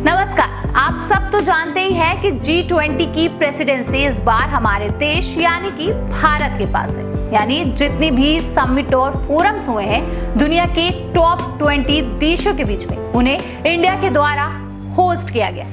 नमस्कार। आप सब तो जानते ही हैं कि G20 की प्रेसिडेंसी इस बार हमारे देश यानी कि भारत के पास है। यानी जितनी भी समिट और फोरम्स हुए हैं दुनिया के टॉप 20 देशों के बीच में, उन्हें इंडिया के द्वारा होस्ट किया गया।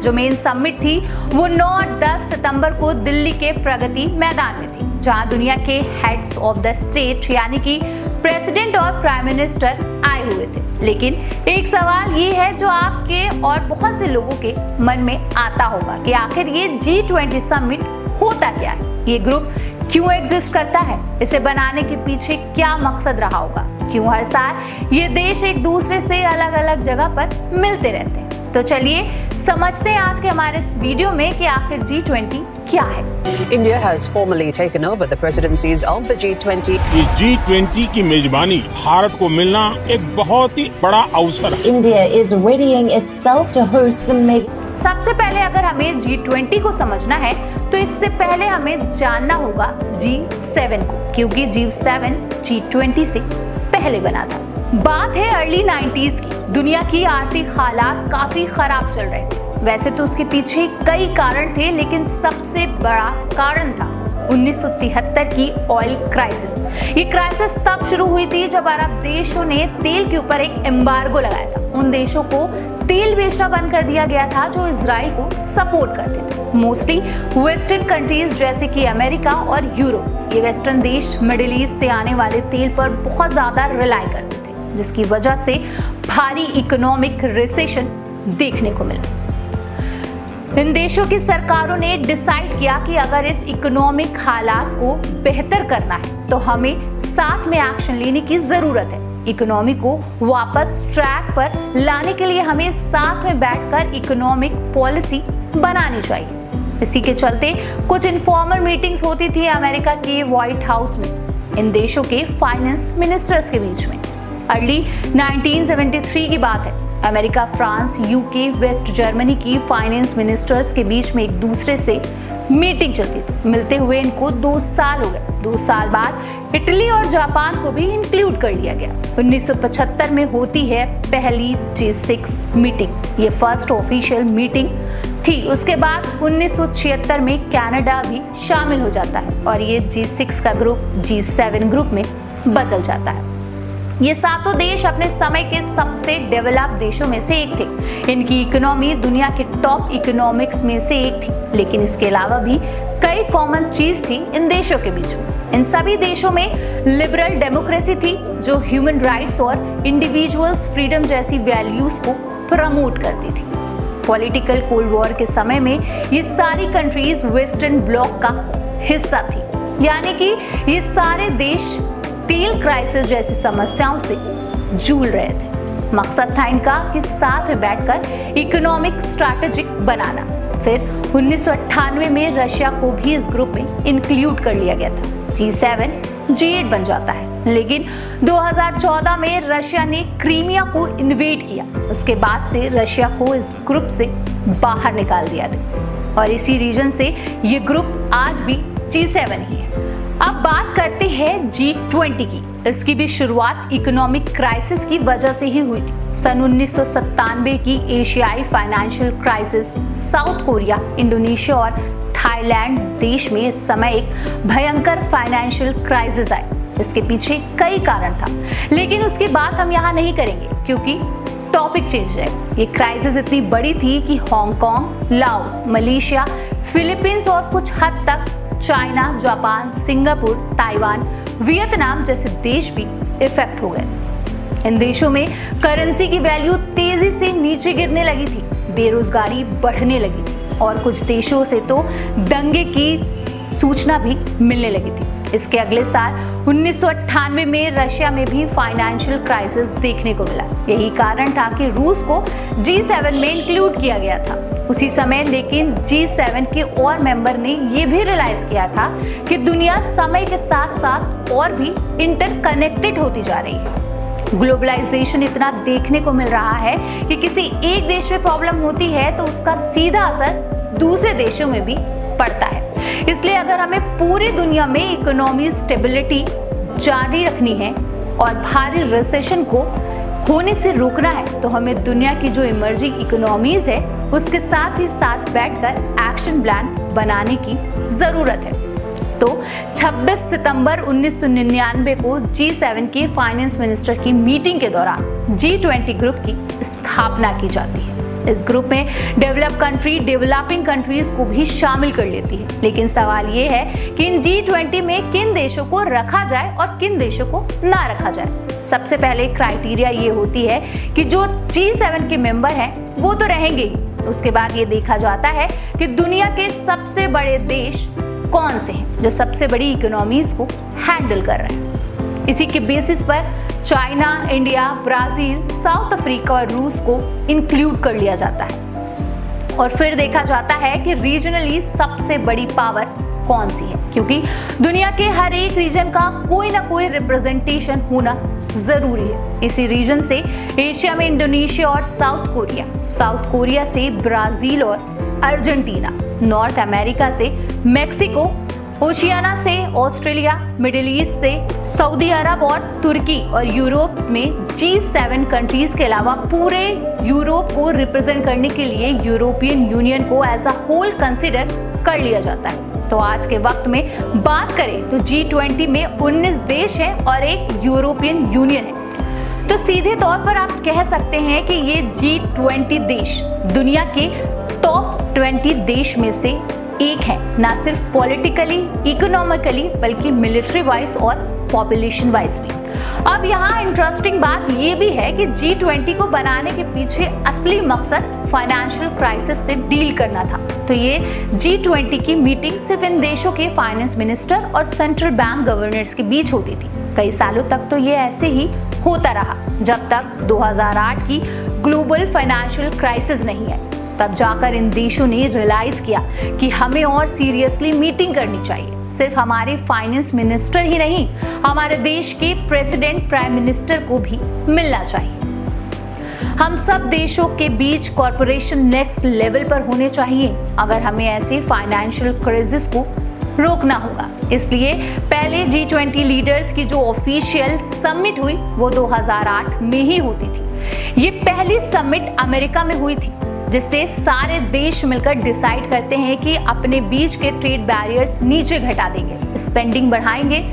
जो मेन समिट थी वो 9 और 10 सितंबर को दिल्ली के प्रगति मैदान में थी, जहां दुनिया के हेड्स ऑफ द स्टेट यानी कि प्रेसिडेंट और प्राइम मिनिस्टर आए हुए थे। लेकिन एक सवाल ये है जो आपके और बहुत से लोगों के मन में आता होगा कि आखिर ये G20 समिट होता क्या है, ये ग्रुप क्यों एग्जिस्ट करता है, इसे बनाने के पीछे क्या मकसद रहा होगा, क्यों हर साल ये देश एक दूसरे से अलग अलग जगह पर मिलते रहते हैं। तो चलिए समझते हैं आज के हमारे इस वीडियो में कि आखिर G20 क्या है। India has formally taken over the presidencies of the G20. इस G20 की मेजबानी भारत को मिलना एक बहुत ही बड़ा अवसर है। India is readying itself to host the mega. सबसे पहले अगर हमें G20 को समझना है तो इससे पहले हमें जानना होगा G7 को, क्योंकि G7 G20 से पहले बना था। बात है अर्ली 90s की। दुनिया की आर्थिक हालात काफी खराब चल रहे थे। वैसे तो उसके पीछे कई कारण थे, लेकिन सबसे बड़ा कारण था 1973 की ऑयल क्राइसिस। ये क्राइसिस तब शुरू हुई थी जब अरब देशों ने तेल के ऊपर एक एम्बार्गो लगाया था। उन देशों को तेल बेचना बंद कर दिया गया था जो इजराइल को सपोर्ट करते थे। मोस्टली वेस्टर्न कंट्रीज जैसे कि अमेरिका और यूरोप। ये वेस्टर्न देश मिडिल ईस्ट से आने वाले तेल पर बहुत ज्यादा रिलाई करते थे, जिसकी वजह से भारी इकोनॉमिक रिसेशन देखने को मिला। इन देशों की सरकारों ने डिसाइड किया कि अगर इस इकोनॉमिक हालात को बेहतर करना है तो हमें साथ में एक्शन लेने की जरूरत है। इकोनॉमी को वापस ट्रैक पर लाने के लिए हमें साथ में बैठकर इकोनॉमिक पॉलिसी बनानी चाहिए। इसी के चलते कुछ इनफॉर्मल मीटिंग्स होती थी अमेरिका के व्हाइट हाउस में इन देशों के फाइनेंस मिनिस्टर्स के बीच में। अर्ली 1973 की बात है। America, France, UK, West Germany की फाइनेंस मिनिस्टर्स के बीच में एक दूसरे से मीटिंग चलती थी। मिलते हुए इनको 2 साल हो गए। 2 साल बाद इटली और जापान को भी इंक्लूड कर लिया गया। 1975 में होती है पहली G6 मीटिंग। ये फर्स्ट ऑफिशियल मीटिंग थी। उसके बाद 1976 में कनाडा भी शामिल हो जाता है और ये G6 का ग्रुप G7 ग्रुप में बदल जाता है। ये सातों देश अपने समय के सबसे डेवलप्ड देशों में से एक थे। इनकी इकोनॉमी दुनिया के टॉप इकोनॉमिक्स में से एक थी, लेकिन इसके अलावा भी कई कॉमन चीज थी इन देशों के बीच में। इन सभी देशों में लिबरल डेमोक्रेसी थी जो ह्यूमन राइट्स और इंडिविजुअल्स फ्रीडम जैसी वैल्यूज को प्रमोट करती थी। पॉलिटिकल कोल्ड वॉर के समय में ये सारी कंट्रीज वेस्टर्न ब्लॉक का हिस्सा थी, यानी कि ये सारे देश तेल क्राइसिस जैसी समस्याओं से जूझ रहे थे। मकसद था इनका कि साथ में बैठकर इकोनॉमिक स्ट्रैटेजिक बनाना। फिर 1998 में रशिया को भी इस ग्रुप में इंक्लूड कर लिया गया था। G7 G8 बन जाता है, लेकिन 2014 में रशिया ने क्रीमिया को इन्वेड किया। उसके बाद से रशिया को इस ग्रुप से बाहर निकाल दिया था और इसी रीजन से ये ग्रुप आज भी G7 ही है। अब बात करते हैं G20 की। इसकी भी शुरुआत इकोनॉमिक क्राइसिस की वजह से ही हुई थी। सन 1997 की एशियाई financial crisis south Korea, Indonesia और थाईलैंड देश में इस समय एक भयंकर फाइनेंशियल क्राइसिस आई। इसके पीछे कई कारण था, लेकिन उसकी बात हम यहाँ नहीं करेंगे क्योंकि टॉपिक चेंज है। ये क्राइसिस इतनी बड़ी थी कि हांगकांग, लाओस, मलेशिया, फिलीपींस और कुछ हद तक China, Japan, Singapore, Taiwan, Vietnam जैसे देश भी इफेक्ट हो गए। इन देशों में करेंसी की वैल्यू तेजी से नीचे गिरने लगी थी, बेरोजगारी बढ़ने लगी थी और कुछ देशों से तो दंगे की सूचना भी मिलने लगी थी। इसके अगले साल 1998 में रशिया में भी फाइनेंशियल क्राइसिस देखने को मिला। यही कारण था कि रूस को G7 में इंक्लूड किया गया था उसी समय। लेकिन G7 के और मेंबर ने ये भी रियलाइज किया था कि दुनिया समय के साथ साथ और भी इंटरकनेक्टेड होती जा रही है। ग्लोबलाइजेशन इतना देखने को मिल रहा है कि किसी एक देश में प्रॉब्लम होती है तो उसका सीधा असर दूसरे देशों में भी पड़ता है। इसलिए अगर हमें पूरी दुनिया में इकोनॉमी स्टेबिलिटी जारी रखनी है और भारी रिसेशन को होने से रोकना है तो हमें दुनिया की जो इमर्जिंग इकोनॉमीज है उसके साथ ही साथ बैठकर एक्शन प्लान बनाने की जरूरत है। तो 26 सितंबर 1999 को G7 के फाइनेंस मिनिस्टर की मीटिंग के दौरान G20 ग्रुप की स्थापना की जाती है। इस ग्रुप में डेवलप कंट्री डेवलपिंग कंट्रीज को भी शामिल कर लेती है। लेकिन सवाल ये है कि इन G20 में किन देशों को रखा जाए और किन देशों को ना रखा जाए। सबसे पहले क्राइटेरिया ये होती है कि जो G7 के मेंबर हैं वो तो रहेंगे ही। उसके बाद ये देखा जाता है कि दुनिया के सबसे बड़े देश कौन से हैं जो सबसे बड़ी इकोनॉमीज को हैंडल कर रहे हैं। इसी के बेसिस पर China, India, Brazil, south Africa और रूस को इंक्लूड कर लिया जाता है। और फिर देखा जाता है कि रीजनली सबसे बड़ी पावर कौन सी है, क्योंकि दुनिया के हर एक रीजन का कोई ना कोई रिप्रेजेंटेशन होना जरूरी है। इसी रीजन से एशिया में इंडोनेशिया और साउथ कोरिया से ब्राजील और अर्जेंटीना, नॉर्थ अमेरिका से मेक्सिको, ओशियाना से ऑस्ट्रेलिया, मिडिल ईस्ट से सऊदी अरब और तुर्की, और यूरोप में G7 कंट्रीज के अलावा पूरे यूरोप को रिप्रेजेंट करने के लिए यूरोपियन यूनियन को एज अ होल कंसिडर कर लिया जाता है। तो आज के वक्त में बात करें तो G20 में 19 देश हैं और एक यूरोपियन यूनियन है। तो सीधे तौर पर आप कह सकते हैं कि ये G20 देश दुनिया के टॉप 20 देश में से एक है, ना सिर्फ पॉलिटिकली, इकोनॉमिकली बल्कि मिलिट्री वाइज और पॉपुलेशन वाइज भी। अब यहाँ इंटरेस्टिंग बात ये भी है कि G20 को बनाने के पीछे असली मकसद फाइनेंशियल क्राइसिस से डील करना था। तो ये G20 की मीटिंग सिर्फ इन देशों के फाइनेंस मिनिस्टर और सेंट्रल बैंक गवर्नर्स के बीच होती थी। कई सालों तक तो ये ऐसे ही होता रहा, जब तक 2008 की ग्लोबल फाइनेंशियल क्राइसिस नहीं आई। तब जाकर इन देशों ने रियलाइज किया कि हमें और सीरियसली मीटिंग करनी चाहिए। सिर्फ हमारे फाइनेंस मिनिस्टर ही नहीं, हमारे देश के प्रेसिडेंट, प्राइम मिनिस्टर को भी मिलना चाहिए। हम सब देशों के बीच कॉर्पोरेशन नेक्स्ट लेवल पर होने चाहिए अगर हमें ऐसे फाइनेंशियल क्राइसिस को रोकना होगा। इसलिए पहले G20 लीडर्स की जो ऑफिशियल समिट हुई वो 2008 में ही होती थी। ये पहली समिट अमेरिका में हुई थी, जिससे सारे देश मिलकर डिसाइड करते हैं कि अपने बीच के ट्रेड बैरियर्स नीचे घटा देंगे, स्पेंडिंग बढ़ाएंगे।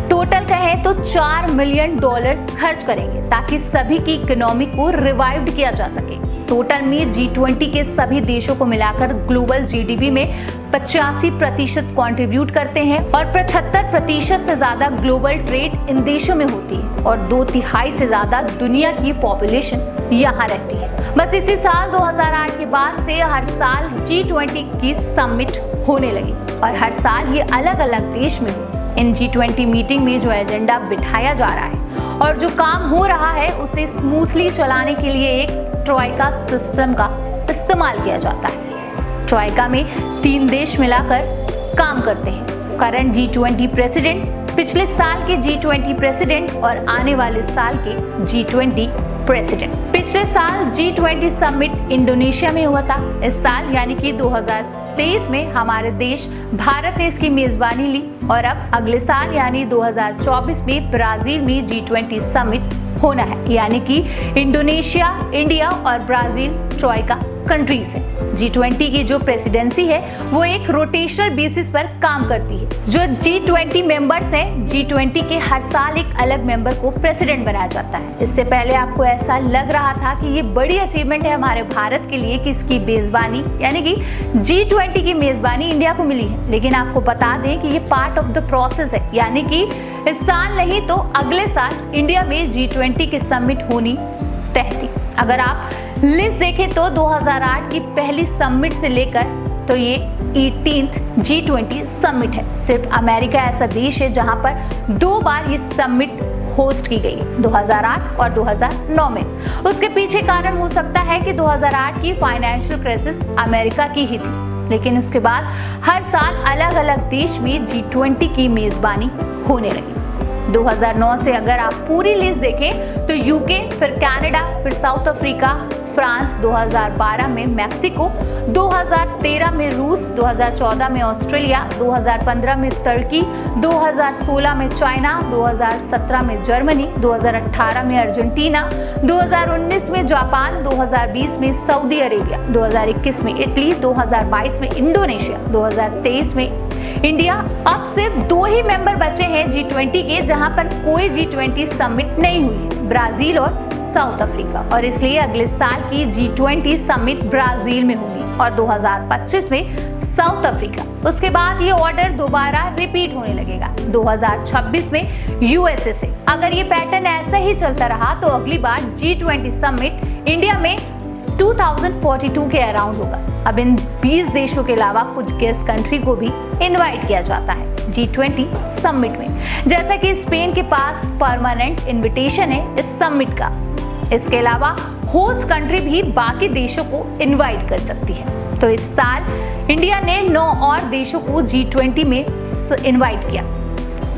टोटल कहें तो $4 मिलियन खर्च करेंगे ताकि सभी की इकोनॉमी को रिवाइव किया जा सके। टोटल में G20 के सभी देशों को मिलाकर ग्लोबल GDP में 85% कंट्रीब्यूट करते हैं और 75% से ज्यादा ग्लोबल ट्रेड इन देशों में होती है और 2/3 से ज्यादा दुनिया की पॉपुलेशन यहाँ रहती है। बस इसी साल 2008 के बाद से हर साल G20 की समिट होने लगी और हर साल ये अलग अलग देश में हुई। इन G20 मीटिंग में जो एजेंडा बिठाया जा रहा है और जो काम हो रहा है उसे स्मूथली चलाने के लिए एक ट्रॉइका सिस्टम का इस्तेमाल किया जाता है। ट्रॉइका में 3 देश मिलाकर काम करते हैं। करंट G20 प्रेसिडेंट, पिछले साल के G20 प्रेसिडेंट और आने वाले साल के G20 प्रेसिडेंट। पिछले साल G20 समिट इंडोनेशिया में हुआ था। इस साल यानी कि 2023 में हमारे देश भारत ने इसकी मेजबानी ली और अब अगले साल यानी 2024 में ब्राजील में G20 समिट होना है। यानी कि इंडोनेशिया, इंडिया और ब्राजील ट्रॉइका कंट्रीज है। G20 की जो प्रेसिडेंसी है वो एक रोटेशनल बेसिस पर काम करती है। जो G20 मेंबर्स हैं, G20 के हर साल एक अलग मेंबर को प्रेसिडेंट बनाया जाता है। इससे पहले आपको ऐसा लग रहा था कि ये बड़ी अचीवमेंट है हमारे भारत के लिए कि इसकी मेजबानी यानी कि G20 की मेजबानी इंडिया को मिली है। लेकिन आपको बता दें कि ये पार्ट ऑफ द प्रोसेस है, यानी कि इस साल नहीं तो अगले साल इंडिया में G20 की समिट होनी तय थी। अगर आप लिस्ट देखें तो 2008 की पहली समिट से लेकर तो ये 18th G20 समिट है। सिर्फ अमेरिका ऐसा देश है जहां पर 2 बार ये समिट होस्ट की गई, 2008 और 2009 में। उसके पीछे कारण हो सकता है कि 2008 की फाइनेंशियल क्राइसिस अमेरिका की ही थी, लेकिन उसके बाद हर साल अलग अलग देश में G20 की मेजबानी होने लगी। 2009 से अगर आप पूरी लिस्ट देखें तो यूके, फिर कनाडा, फिर साउथ अफ्रीका, फ्रांस, 2012 में मैक्सिको, 2013 में रूस, 2014 में ऑस्ट्रेलिया, 2015 में तुर्की, 2016 में चाइना, 2017 में जर्मनी, 2018 में अर्जेंटीना, 2019 में जापान, 2020 में सऊदी अरेबिया, 2021 में इटली, 2022 में इंडोनेशिया, 2023 में इंडिया। अब सिर्फ 2 ही मेंबर बचे हैं G20 के जहां पर कोई G20 समिट नहीं हुई है, ब्राजील और साउथ अफ्रीका। और इसलिए अगले साल की G20 समिट ब्राजील में होगी और 2025 में साउथ अफ्रीका। उसके बाद ये ऑर्डर दोबारा रिपीट होने लगेगा 2026 में यूएसए से। अगर ये पैटर्न ऐसा ही चलता रहा तो अगली बार G20 समिट इंडिया में 2042 के अराउंड होगा। अब इन 20 देशों के अलावा कुछ गेस्ट कंट्री को भी इनवाइट किया जाता है G20 समिट में, जैसा कि स्पेन के पास परमानेंट इनविटेशन है इस समिट का। इसके अलावा होस्ट कंट्री भी बाकी देशों को इनवाइट कर सकती है। तो इस साल इंडिया ने 9 और देशों को G20 में इनवाइट किया।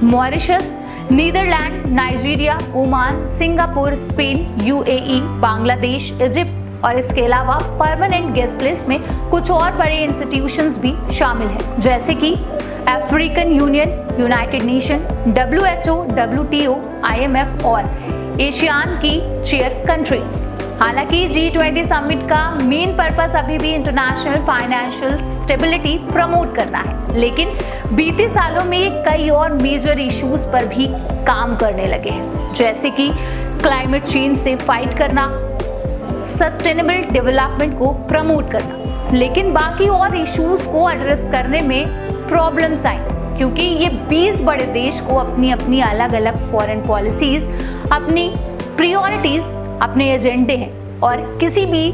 Mauritius, Netherland, Nigeria, Oman, Singapore, Spain, UAE, Bangladesh, Egypt और इसके अलावा परमानेंट गेस्ट लिस्ट में कुछ और बड़े इंस्टीट्यूशंस भी शामिल हैं, जैसे कि African union, United nation, WHO, WTO, IMF और एशियान की चेयर कंट्रीज। हालांकि G20 समिट का मेन पर्पस अभी भी इंटरनेशनल फाइनेंशियल स्टेबिलिटी प्रमोट करना है, लेकिन बीते सालों में ये कई और मेजर इश्यूज पर भी काम करने लगे हैं, जैसे कि क्लाइमेट चेंज से फाइट करना, सस्टेनेबल डेवलपमेंट को प्रमोट करना। लेकिन बाकी और इश्यूज को एड्रेस करने में प्रॉब्लम्स आई, क्योंकि ये 20 बड़े देश को अपनी अपनी अलग अलग फॉरेन पॉलिसीज, अपनी प्रायोरिटीज, अपने एजेंडे हैं और किसी भी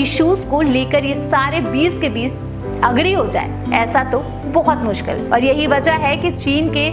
इश्यूज को लेकर ये सारे 20 के 20 अग्री हो जाए ऐसा तो बहुत मुश्किल। और यही वजह है कि चीन के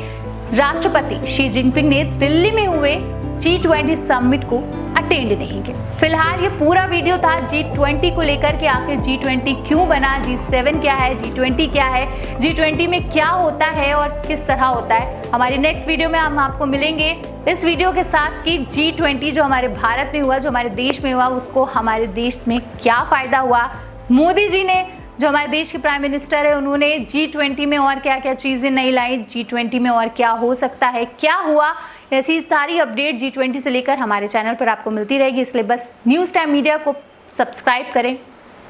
राष्ट्रपति शी जिनपिंग ने दिल्ली में हुए G20 समिट को अटेंड नहीं किया। फिलहाल ये पूरा वीडियो था G20 को लेकर कि आखिर G20 क्यों बना, G7 क्या है, G20 क्या है, G20 में क्या होता है और किस तरह होता है। हमारी नेक्स्ट वीडियो में हम आपको मिलेंगे इस वीडियो के साथ कि G20 जो हमारे भारत में हुआ, जो हमारे देश में हुआ, उसको हमारे देश में क्या फायदा हुआ। मोदी जी ने, जो हमारे देश के प्राइम मिनिस्टर है, उन्होंने G20 में और क्या क्या चीजें नहीं लाई, G20 में और क्या हो सकता है, क्या हुआ, ऐसी सारी अपडेट G20 से लेकर हमारे चैनल पर आपको मिलती रहेगी। इसलिए बस न्यूज़ टाइम मीडिया को सब्सक्राइब करें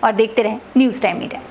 और देखते रहें न्यूज़ टाइम मीडिया।